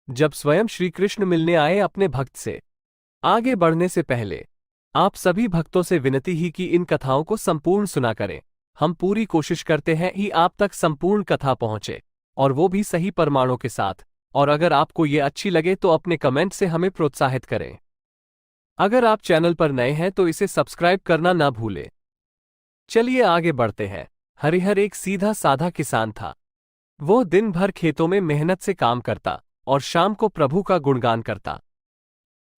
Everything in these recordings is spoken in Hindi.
जब स्वयं श्री कृष्ण मिलने आए अपने भक्त से। आगे बढ़ने से पहले आप सभी भक्तों से विनती ही कि इन कथाओं को संपूर्ण सुना करें। हम पूरी कोशिश करते हैं कि आप तक संपूर्ण कथा पहुंचे, और वो भी सही प्रमाणों के साथ। और अगर आपको ये अच्छी लगे तो अपने कमेंट से हमें प्रोत्साहित करें। अगर आप चैनल पर नए हैं तो इसे सब्सक्राइब करना ना भूलें। चलिए आगे बढ़ते हैं। हरिहर एक सीधा साधा किसान था। वो दिन भर खेतों में मेहनत से काम करता और शाम को प्रभु का गुणगान करता।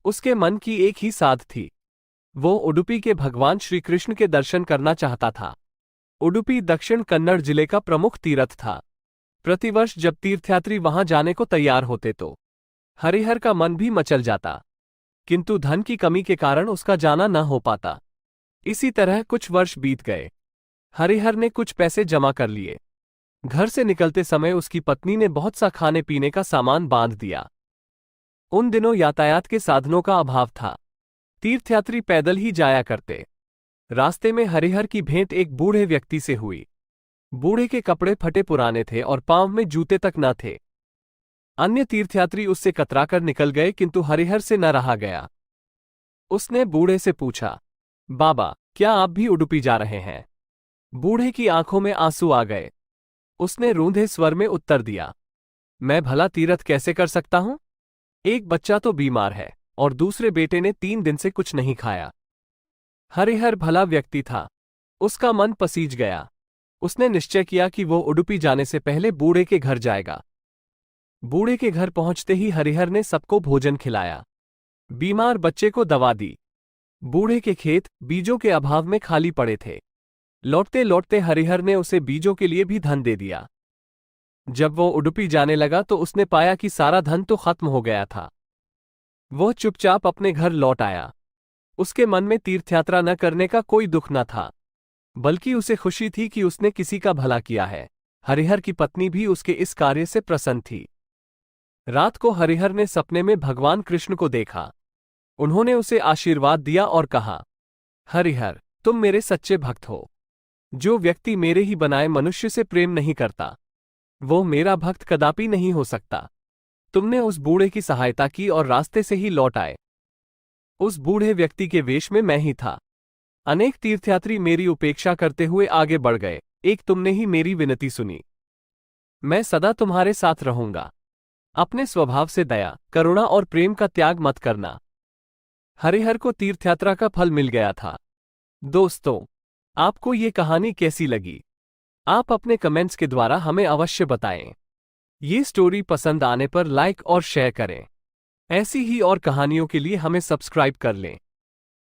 उसके मन की एक ही साध थी। वो उडुपी के भगवान श्री कृष्ण के दर्शन करना चाहता था। उडुपी दक्षिण कन्नड़ जिले का प्रमुख तीर्थ था। प्रतिवर्ष जब तीर्थयात्री वहां जाने को तैयार होते तो हरिहर का मन भी मचल जाता, किंतु धन की कमी के कारण उसका जाना न हो पाता। इसी तरह कुछ वर्ष बीत गए। हरिहर ने कुछ पैसे जमा कर लिए। घर से निकलते समय उसकी पत्नी ने बहुत सा खाने पीने का सामान बांध दिया। उन दिनों यातायात के साधनों का अभाव था। तीर्थयात्री पैदल ही जाया करते। रास्ते में हरिहर की भेंट एक बूढ़े व्यक्ति से हुई। बूढ़े के कपड़े फटे पुराने थे और पांव में जूते तक न थे। अन्य तीर्थयात्री उससे कतराकर निकल गए, किंतु हरिहर से न रहा गया। उसने बूढ़े से पूछा, बाबा, क्या आप भी उडुपी जा रहे हैं? बूढ़े की आंखों में आंसू आ गए। उसने रूंधे स्वर में उत्तर दिया, मैं भला तीर्थ कैसे कर सकता हूं? एक बच्चा तो बीमार है और दूसरे बेटे ने 3 दिन से कुछ नहीं खाया। हरिहर भला व्यक्ति था। उसका मन पसीज गया। उसने निश्चय किया कि वो उडुपी जाने से पहले बूढ़े के घर जाएगा। बूढ़े के घर पहुंचते ही हरिहर ने सबको भोजन खिलाया। बीमार बच्चे को दवा दी। बूढ़े के खेत बीजों के अभाव में खाली पड़े थे। लौटते लौटते हरिहर ने उसे बीजों के लिए भी धन दे दिया। जब वो उडुपी जाने लगा तो उसने पाया कि सारा धन तो खत्म हो गया था। वो चुपचाप अपने घर लौट आया। उसके मन में तीर्थयात्रा न करने का कोई दुख न था, बल्कि उसे खुशी थी कि उसने किसी का भला किया है। हरिहर की पत्नी भी उसके इस कार्य से प्रसन्न थी। रात को हरिहर ने सपने में भगवान कृष्ण को देखा। उन्होंने उसे आशीर्वाद दिया और कहा, हरिहर, तुम मेरे सच्चे भक्त हो। जो व्यक्ति मेरे ही बनाए मनुष्य से प्रेम नहीं करता, वो मेरा भक्त कदापि नहीं हो सकता। तुमने उस बूढ़े की सहायता की और रास्ते से ही लौट आए। उस बूढ़े व्यक्ति के वेश में मैं ही था। अनेक तीर्थयात्री मेरी उपेक्षा करते हुए आगे बढ़ गए, एक तुमने ही मेरी विनती सुनी। मैं सदा तुम्हारे साथ रहूंगा। अपने स्वभाव से दया, करुणा और प्रेम का त्याग मत करना। हरिहर को तीर्थयात्रा का फल मिल गया था। दोस्तों, आपको ये कहानी कैसी लगी? आप अपने कमेंट्स के द्वारा हमें अवश्य बताएं। ये स्टोरी पसंद आने पर लाइक और शेयर करें। ऐसी ही और कहानियों के लिए हमें सब्सक्राइब कर लें।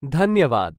धन्यवाद।